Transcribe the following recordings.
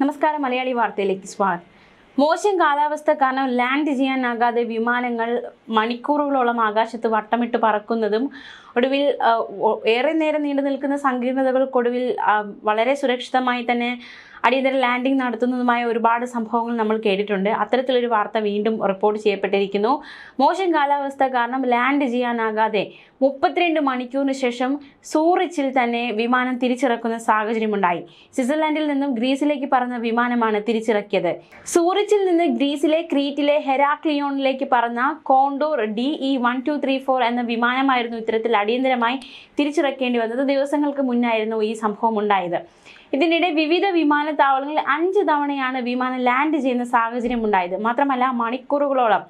നമസ്കാരം, മലയാളി വാർത്തയിലേക്ക് സ്വാഗതം. മോശം കാലാവസ്ഥ കാരണം ലാൻഡ് ചെയ്യാനാകാതെ വിമാനങ്ങൾ മണിക്കൂറുകളോളം ആകാശത്ത് വട്ടമിട്ട് പറക്കുന്നതും ഒടുവിൽ ഏറെ നേരം നീണ്ടു നിൽക്കുന്ന സങ്കീർണതകൾക്കൊടുവിൽ വളരെ സുരക്ഷിതമായി തന്നെ അടിയന്തര ലാൻഡിംഗ് നടത്തുന്നതുമായ ഒരുപാട് സംഭവങ്ങൾ നമ്മൾ കേട്ടിട്ടുണ്ട്. അത്തരത്തിലൊരു വാർത്ത വീണ്ടും റിപ്പോർട്ട് ചെയ്യപ്പെട്ടിരിക്കുന്നു. മോശം കാലാവസ്ഥ കാരണം ലാൻഡ് ചെയ്യാനാകാതെ 32 മണിക്കൂറിന് ശേഷം സൂറിച്ചിൽ തന്നെ വിമാനം തിരിച്ചിറക്കുന്ന സാഹചര്യമുണ്ടായി. സ്വിറ്റ്സർലൻഡിൽ നിന്നും ഗ്രീസിലേക്ക് പറന്ന വിമാനമാണ് തിരിച്ചിറക്കിയത്. സൂറിച്ചിൽ നിന്ന് ഗ്രീസിലെ ക്രീറ്റിലെ ഹെരാക്ലിയോണിലേക്ക് പറന്ന കോണ്ടോർ DE1234 എന്ന വിമാനമായിരുന്നു ഇത്തരത്തിൽ അടിയന്തരമായി തിരിച്ചിറക്കേണ്ടി വന്നത്. ദിവസങ്ങൾക്ക് മുന്നായിരുന്നു ഈ സംഭവം ഉണ്ടായത്. ഇതിനിടെ വിവിധ വിമാനത്താവളങ്ങളിൽ 5 തവണയാണ് വിമാനം ലാൻഡ് ചെയ്യുന്ന സാഹചര്യം ഉണ്ടായത്. മാത്രമല്ല, മണിക്കൂറുകളോളം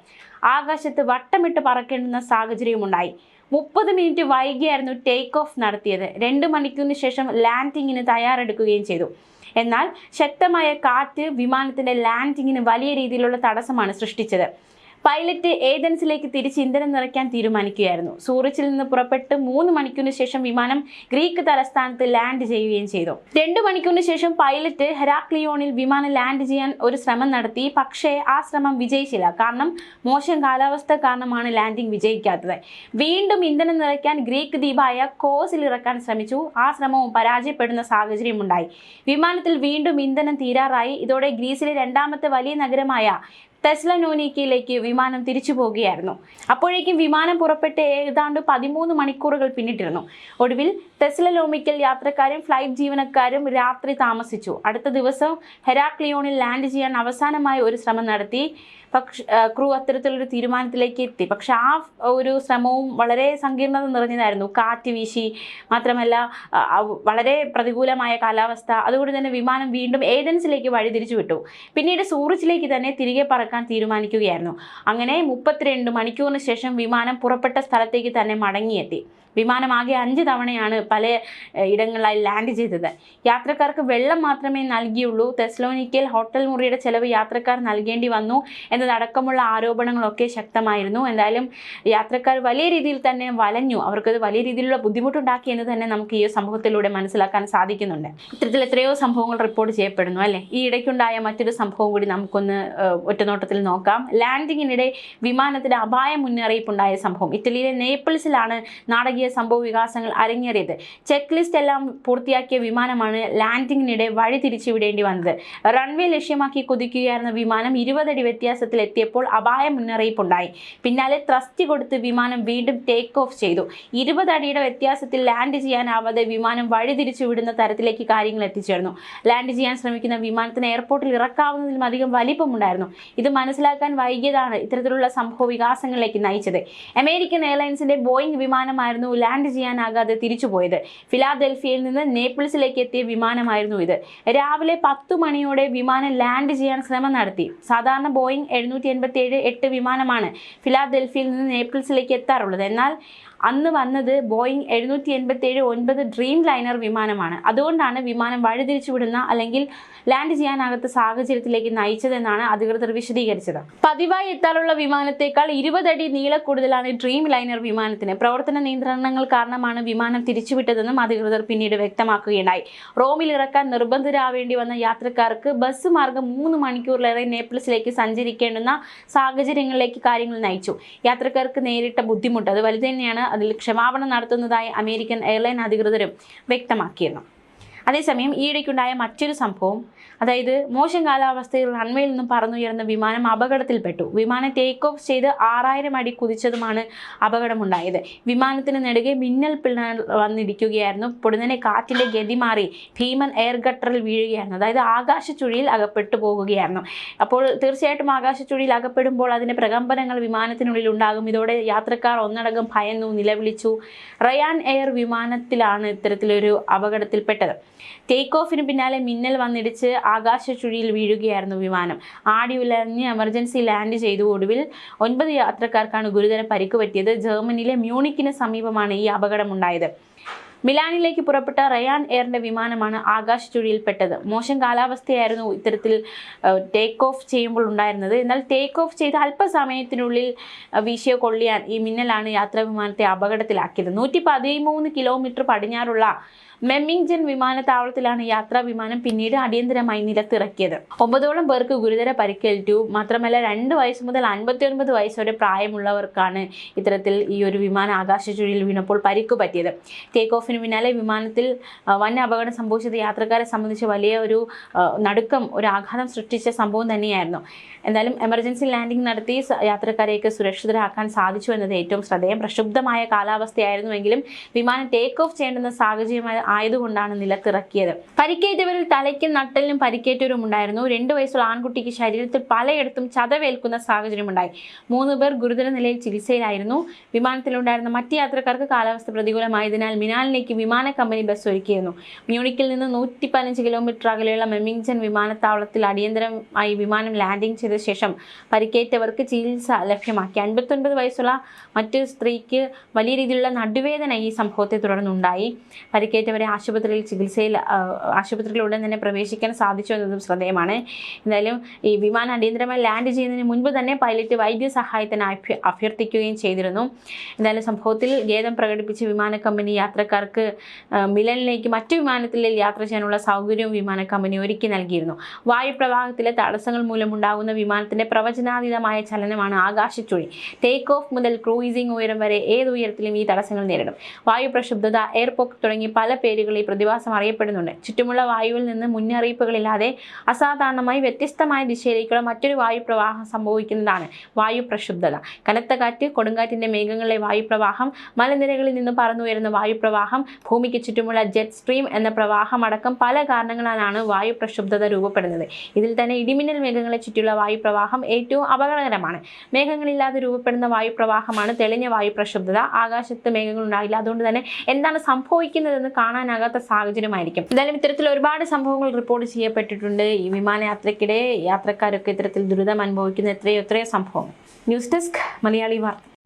ആകാശത്ത് വട്ടമിട്ട് പറക്കേണ്ടുന്ന സാഹചര്യമുണ്ടായി. 30 മിനിറ്റ് വൈകിയായിരുന്നു ടേക്ക് ഓഫ് നടത്തിയത്. 2 മണിക്കൂറിന് ശേഷം ലാൻഡിങ്ങിന് തയ്യാറെടുക്കുകയും ചെയ്തു. എന്നാൽ ശക്തമായ കാറ്റ് വിമാനത്തിന്റെ ലാൻഡിങ്ങിന് വലിയ രീതിയിലുള്ള തടസ്സമാണ് സൃഷ്ടിച്ചത്. പൈലറ്റ് ഏതൻസിലേക്ക് തിരിച്ച് ഇന്ധനം നിറയ്ക്കാൻ തീരുമാനിക്കുകയായിരുന്നു. സൂറിച്ചിൽ നിന്ന് പുറപ്പെട്ട് 3 മണിക്കൂറിന് ശേഷം വിമാനം ഗ്രീക്ക് തലസ്ഥാനത്ത് ലാൻഡ് ചെയ്യുകയും ചെയ്തു. 2 മണിക്കൂറിന് ശേഷം പൈലറ്റ് ഹെരാക്ലിയോണിൽ വിമാനം ലാൻഡ് ചെയ്യാൻ ഒരു ശ്രമം നടത്തി. പക്ഷേ ആ ശ്രമം വിജയിച്ചില്ല. കാരണം മോശം കാലാവസ്ഥ കാരണമാണ് ലാൻഡിംഗ് വിജയിക്കാത്തത്. വീണ്ടും ഇന്ധനം നിറയ്ക്കാൻ ഗ്രീക്ക് ദ്വീപായ കോസിൽ ഇറക്കാൻ ശ്രമിച്ചു. ആ ശ്രമവും പരാജയപ്പെടുന്ന സാഹചര്യമുണ്ടായി. വിമാനത്തിൽ വീണ്ടും ഇന്ധനം തീരാറായി. ഇതോടെ ഗ്രീസിലെ രണ്ടാമത്തെ വലിയ നഗരമായ തെസ്സലോനിക്കയിലേക്ക് വിമാനം തിരിച്ചു പോകുകയായിരുന്നു. അപ്പോഴേക്കും വിമാനം പുറപ്പെട്ട് ഏതാണ്ട് 13 മണിക്കൂറുകൾ പിന്നിട്ടിരുന്നു. ഒടുവിൽ തെസ്സലോനിക്കയിൽ യാത്രക്കാരും ഫ്ലൈറ്റ് ജീവനക്കാരും രാത്രി താമസിച്ചു. അടുത്ത ദിവസം ഹെരാക്ലിയോണിൽ ലാൻഡ് ചെയ്യാൻ അവസാനമായി ഒരു ശ്രമം നടത്തി. പക്ഷേ ക്രൂ അത്തരത്തിലൊരു തീരുമാനത്തിലേക്ക് എത്തി. പക്ഷെ ആ ഒരു ശ്രമവും വളരെ സങ്കീർണത നിറഞ്ഞതായിരുന്നു. കാറ്റ് വീശി, മാത്രമല്ല വളരെ പ്രതികൂലമായ കാലാവസ്ഥ. അതുകൊണ്ട് തന്നെ വിമാനം വീണ്ടും ഏതൻസിലേക്ക് വഴിതിരിച്ചു വിട്ടു. പിന്നീട് സൂറിച്ചിലേക്ക് തന്നെ തിരികെ പറക്കാൻ തീരുമാനിക്കുകയായിരുന്നു. അങ്ങനെ 32 മണിക്കൂറിന് ശേഷം വിമാനം പുറപ്പെട്ട സ്ഥലത്തേക്ക് തന്നെ മടങ്ങിയെത്തി. വിമാനം ആകെ 5 തവണയാണ് പല ഇടങ്ങളിലായി ലാൻഡ് ചെയ്തത്. യാത്രക്കാർക്ക് വെള്ളം മാത്രമേ നൽകിയുള്ളൂ. തെസ്സലോനിക്കയിൽ ഹോട്ടൽ മുറിയുടെ ചെലവ് യാത്രക്കാർ നൽകേണ്ടി വന്നു എന്നതടക്കമുള്ള ആരോപണങ്ങളൊക്കെ ശക്തമായിരുന്നു. എന്തായാലും യാത്രക്കാർ വലിയ രീതിയിൽ തന്നെ വലഞ്ഞു. അവർക്കത് വലിയ രീതിയിലുള്ള ബുദ്ധിമുട്ടുണ്ടാക്കി എന്ന് തന്നെ നമുക്ക് ഈ സംഭവത്തിലൂടെ മനസ്സിലാക്കാൻ സാധിക്കുന്നുണ്ട്. ഇത്തരത്തിൽ എത്രയോ സംഭവങ്ങൾ റിപ്പോർട്ട് ചെയ്യപ്പെടുന്നു അല്ലേ. ഈ ഇടയ്ക്കുണ്ടായ മറ്റൊരു സംഭവം കൂടി നമുക്കൊന്ന് ഒറ്റനോട്ടത്തിൽ നോക്കാം. ലാൻഡിങ്ങിനിടെ വിമാനത്തിന് അപായ മുന്നറിയിപ്പുണ്ടായ സംഭവം. ഇറ്റലിയിലെ നേപ്പിൾസിലാണ് നാടകീയ സംഭവ വികാസങ്ങൾ അരങ്ങേറിയത്. ചെക്ക് ലിസ്റ്റ് എല്ലാം പൂർത്തിയാക്കിയ വിമാനമാണ് ലാൻഡിങ്ങിനിടെ വഴി തിരിച്ചുവിടേണ്ടി വന്നത്. റൺവേ ലക്ഷ്യമാക്കി കുതിക്കുകയായിരുന്ന വിമാനം 20 അടി വ്യത്യാസത്തിൽ എത്തിയപ്പോൾ അപായ മുന്നറിയിപ്പുണ്ടായി. പിന്നാലെ ത്രസ്റ്റ് കൊടുത്ത് വിമാനം വീണ്ടും ടേക്ക് ഓഫ് ചെയ്തു. 20 അടിയുടെ വ്യത്യാസത്തിൽ ലാൻഡ് ചെയ്യാനാവാതെ വിമാനം വഴി തിരിച്ചുവിടുന്ന തരത്തിലേക്ക് കാര്യങ്ങൾ എത്തിച്ചേർന്നു. ലാൻഡ് ചെയ്യാൻ ശ്രമിക്കുന്ന വിമാനത്തിന് എയർപോർട്ടിൽ ഇറക്കാവുന്നതിലും അധികം വലിപ്പമുണ്ടായിരുന്നു. ഇത് മനസ്സിലാക്കാൻ വൈകിയതാണ് ഇത്തരത്തിലുള്ള സംഭവ വികാസങ്ങളിലേക്ക് നയിച്ചത്. അമേരിക്കൻ എയർലൈൻസിന്റെ ബോയിങ് വിമാനമായിരുന്നു ലാൻഡ് ചെയ്യാനാകാതെ തിരിച്ചുപോയത്. ഫിലാഡൽഫിയയിൽ നിന്ന് നേപ്പിൾസിലേക്ക് എത്തിയ വിമാനമായിരുന്നു ഇത്. രാവിലെ 10 മണിയോടെ വിമാനം ലാൻഡ് ചെയ്യാൻ ശ്രമം നടത്തി. സാധാരണ ബോയിങ് 787-8 വിമാനമാണ് ഫിലാഡൽഫിയയിൽ നിന്ന് നേപ്പിൾസിലേക്ക് എത്താറുള്ളത്. എന്നാൽ അന്ന് വന്നത് ബോയിങ് 787-9 ഡ്രീം ലൈനർ വിമാനമാണ്. അതുകൊണ്ടാണ് വിമാനം വഴിതിരിച്ചുവിടുന്ന അല്ലെങ്കിൽ ലാൻഡ് ചെയ്യാനാകാത്ത സാഹചര്യത്തിലേക്ക് നയിച്ചതെന്നാണ് അധികൃതർ വിശദീകരിച്ചത്. പതിവായി എത്താറുള്ള വിമാനത്തേക്കാൾ 20 അടി നീളക്കൂടുതലാണ് ഡ്രീം ലൈനർ വിമാനത്തിന്. പ്രവർത്തന നിയന്ത്രണങ്ങൾ കാരണമാണ് വിമാനം തിരിച്ചുവിട്ടതെന്നും അധികൃതർ പിന്നീട് വ്യക്തമാക്കുകയുണ്ടായി. റോമിൽ ഇറക്കാൻ നിർബന്ധിതരാവേണ്ടി വന്ന യാത്രക്കാർക്ക് ബസ് മാർഗം 3 മണിക്കൂറിലേറെ നേപ്പിൾസിലേക്ക് സഞ്ചരിക്കേണ്ടുന്ന സാഹചര്യങ്ങളിലേക്ക് കാര്യങ്ങൾ നയിച്ചു. യാത്രക്കാർക്ക് നേരിട്ട ബുദ്ധിമുട്ട് അത് വലുത് തന്നെയാണ്. അതിൽ ക്ഷമാപണം നടത്തുന്നതായി അമേരിക്കൻ എയർലൈൻ അധികൃതരും വ്യക്തമാക്കിയിരുന്നു. അതേസമയം ഈയിടയ്ക്കുണ്ടായ മറ്റൊരു സംഭവം, അതായത് മോശം കാലാവസ്ഥയിൽ റൺവേയിൽ നിന്നും പറന്നുയർന്ന വിമാനം അപകടത്തിൽപ്പെട്ടു. വിമാനം ടേക്ക് ഓഫ് ചെയ്ത് 6000 അടി കുതിച്ചതുമാണ് അപകടമുണ്ടായത്. വിമാനത്തിന് നെടുകെ മിന്നൽ പിളർന്ന് വന്നിടിക്കുകയായിരുന്നു. പൊടുന്നനെ കാറ്റിന്റെ ഗതി മാറി ഭീമൻ എയർ ഗട്ടറിൽ വീഴുകയായിരുന്നു. അതായത് ആകാശച്ചുഴിയിൽ അകപ്പെട്ടു പോകുകയായിരുന്നു. അപ്പോൾ തീർച്ചയായിട്ടും ആകാശച്ചുഴിയിൽ അകപ്പെടുമ്പോൾ അതിന്റെ പ്രകമ്പനങ്ങൾ വിമാനത്തിനുള്ളിൽ ഉണ്ടാകും. ഇതോടെ യാത്രക്കാർ ഒന്നടങ്കം ഭയന്നു നിലവിളിച്ചു. റയാൻ എയർ വിമാനത്തിലാണ് ഇത്തരത്തിലൊരു അപകടത്തിൽപ്പെട്ടത്. ടേക്ക് ഓഫിന് പിന്നാലെ മിന്നൽ വന്നിടിച്ച് ആകാശച്ചുഴിയിൽ വീഴുകയായിരുന്നു വിമാനം. ആടി ഉലഞ്ഞ് എമർജൻസി ലാൻഡ് ചെയ്തു. ഒടുവിൽ 9 യാത്രക്കാർക്കാണ് ഗുരുതര പരിക്ക് പറ്റിയത്. ജർമ്മനിയിലെ മ്യൂണിക്കിന് സമീപമാണ് ഈ അപകടമുണ്ടായത്. മിലാനിലേക്ക് പുറപ്പെട്ട റയാൻ എയറിന്റെ വിമാനമാണ് ആകാശച്ചുഴിയിൽപ്പെട്ടത്. മോശം കാലാവസ്ഥയായിരുന്നു ഇത്തരത്തിൽ ടേക്ക് ഓഫ് ചെയ്യുമ്പോൾ ഉണ്ടായിരുന്നത്. എന്നാൽ ടേക്ക് ഓഫ് ചെയ്ത് അല്പസമയത്തിനുള്ളിൽ വീശിയ കൊള്ളിയാൻ ഈ മിന്നലാണ് യാത്രാ വിമാനത്തെ അപകടത്തിലാക്കിയത്. 113 കിലോമീറ്റർ പടിഞ്ഞാറുള്ള മെമ്മിങ്ടൺ വിമാനത്താവളത്തിലാണ് യാത്രാ വിമാനം പിന്നീട് അടിയന്തരമായി നിലത്തിറക്കിയത്. 9ഓളം പേർക്ക് ഗുരുതര പരിക്കേറ്റു. മാത്രമല്ല 2 വയസ്സ് മുതൽ 59 വയസ്സ് വരെ പ്രായമുള്ളവർക്കാണ് ഇത്തരത്തിൽ ഈ ഒരു വിമാനം ആകാശച്ചുഴിയിൽ വീണപ്പോൾ പരിക്ക് പറ്റിയത്. ടേക്ക് ഓഫിന് പിന്നാലെ വിമാനത്തിൽ വൻ അപകടം സംഭവിച്ചത് യാത്രക്കാരെ സംബന്ധിച്ച് വലിയ ഒരു നടുക്കം, ഒരു ആഘാതം സൃഷ്ടിച്ച സംഭവം തന്നെയായിരുന്നു. എന്തായാലും എമർജൻസി ലാൻഡിംഗ് നടത്തി യാത്രക്കാരെയൊക്കെ സുരക്ഷിതരാക്കാൻ സാധിച്ചു എന്നത് ഏറ്റവും ശ്രദ്ധേയം. പ്രക്ഷുബ്ധമായ കാലാവസ്ഥയായിരുന്നുവെങ്കിലും വിമാനം ടേക്ക് ഓഫ് ചെയ്യേണ്ടുന്ന സാഹചര്യം ആയതുകൊണ്ടാണ് നിലത്തിറക്കിയത്. പരിക്കേറ്റവരിൽ തലയ്ക്കും നട്ടലിനും പരിക്കേറ്റവരും ഉണ്ടായിരുന്നു. 2 വയസ്സുള്ള ആൺകുട്ടിക്ക് ശരീരത്തിൽ പലയിടത്തും ചതവേൽക്കുന്ന സാഹചര്യമുണ്ടായി. 3 പേർ ഗുരുതര നിലയിൽ ചികിത്സയിലായിരുന്നു. വിമാനത്തിലുണ്ടായിരുന്ന മറ്റ് യാത്രക്കാർക്ക് കാലാവസ്ഥ പ്രതികൂലമായതിനാൽ മിലാനിലേക്ക് വിമാന കമ്പനി ബസ് ഒരുക്കിയിരുന്നു. മ്യൂണിക്കിൽ നിന്ന് 115 കിലോമീറ്റർ അകലെയുള്ള മെമ്മിങ്ടൺ വിമാനത്താവളത്തിൽ അടിയന്തരമായി വിമാനം ലാൻഡിംഗ് ചെയ്ത ശേഷം പരിക്കേറ്റവർക്ക് ചികിത്സ ലഭ്യമാക്കി. 59 വയസ്സുള്ള മറ്റൊരു സ്ത്രീക്ക് വലിയ രീതിയിലുള്ള നടുവേദന ഈ സംഭവത്തെ തുടർന്നുണ്ടായി. പരിക്കേറ്റവരെ ആശുപത്രിയിൽ ഉടൻ തന്നെ പ്രവേശിക്കാൻ സാധിച്ചു എന്നതും ശ്രദ്ധേയമാണ്. എന്തായാലും ഈ വിമാനം അടിയന്തരമായി ലാൻഡ് ചെയ്യുന്നതിന് മുൻപ് തന്നെ പൈലറ്റ് വൈദ്യസഹായത്തിന് അഭ്യർത്ഥിക്കുകയും ചെയ്തിരുന്നു. എന്തായാലും സംഭവത്തിൽ ഖേദം പ്രകടിപ്പിച്ച് വിമാന കമ്പനി യാത്രക്കാർക്ക് മിലനിലേക്ക് മറ്റു വിമാനത്തിൽ യാത്ര ചെയ്യാനുള്ള സൗകര്യവും വിമാന കമ്പനി ഒരുക്കി നൽകിയിരുന്നു. വായുപ്രവാഹത്തിലെ തടസ്സങ്ങൾ മൂലമുണ്ടാകുന്ന വിമാനത്തിന്റെ പ്രവചനാതീതമായ ചലനമാണ് ആകാശച്ചുഴി. ടേക്ക് ഓഫ് മുതൽ ക്രൂയിസിംഗ് ഉയരം വരെ ഏത് ഉയരത്തിലും ഈ തടസ്സങ്ങൾ നേരിടും. വായു പ്രക്ഷുബ്ധത, എയർപോക്ക് തുടങ്ങി പല പേരുകളിൽ ഈ പ്രതിഭാസം അറിയപ്പെടുന്നുണ്ട്. ചുറ്റുമുള്ള വായുവിൽ നിന്ന് മുന്നറിയിപ്പുകളില്ലാതെ അസാധാരണമായി വ്യത്യസ്തമായ ദിശയിലേക്കുള്ള മറ്റൊരു വായുപ്രവാഹം സംഭവിക്കുന്നതാണ് വായു പ്രക്ഷുബ്ധത. കനത്ത കാറ്റ്, കൊടുങ്കാറ്റിന്റെ മേഘങ്ങളിലെ വായുപ്രവാഹം, മലനിരകളിൽ നിന്ന് പറന്നുയരുന്ന വായുപ്രവാഹം, ഭൂമിക്ക് ചുറ്റുമുള്ള ജെറ്റ് സ്ട്രീം എന്ന പ്രവാഹം അടക്കം പല കാരണങ്ങളാലാണ് വായു പ്രക്ഷുബ്ധത രൂപപ്പെടുന്നത്. ഇതിൽ തന്നെ ഇടിമിന്നൽ മേഘങ്ങളെ ചുറ്റിയുള്ള വായുപ്രവാഹം ഏറ്റവും അപകടകരമാണ്. മേഘങ്ങളില്ലാതെ രൂപപ്പെടുന്ന വായുപ്രവാഹമാണ് തെളിഞ്ഞ വായു പ്രക്ഷുബ്ധത. ആകാശത്ത് മേഘങ്ങൾ ഉണ്ടാകില്ല, അതുകൊണ്ട് തന്നെ എന്താണ് സംഭവിക്കുന്നതെന്ന് കാണാനാകാത്ത സാഹചര്യമായിരിക്കും. എന്തായാലും ഇത്തരത്തിൽ ഒരുപാട് സംഭവങ്ങൾ റിപ്പോർട്ട് ചെയ്യപ്പെട്ടിട്ടുണ്ട്. ഈ വിമാനയാത്രയ്ക്കിടെ യാത്രക്കാരൊക്കെ ഇത്തരത്തിൽ ദുരിതം അനുഭവിക്കുന്ന എത്രയോ സംഭവം. ന്യൂസ് ഡെസ്ക് മലയാളി വാർത്ത.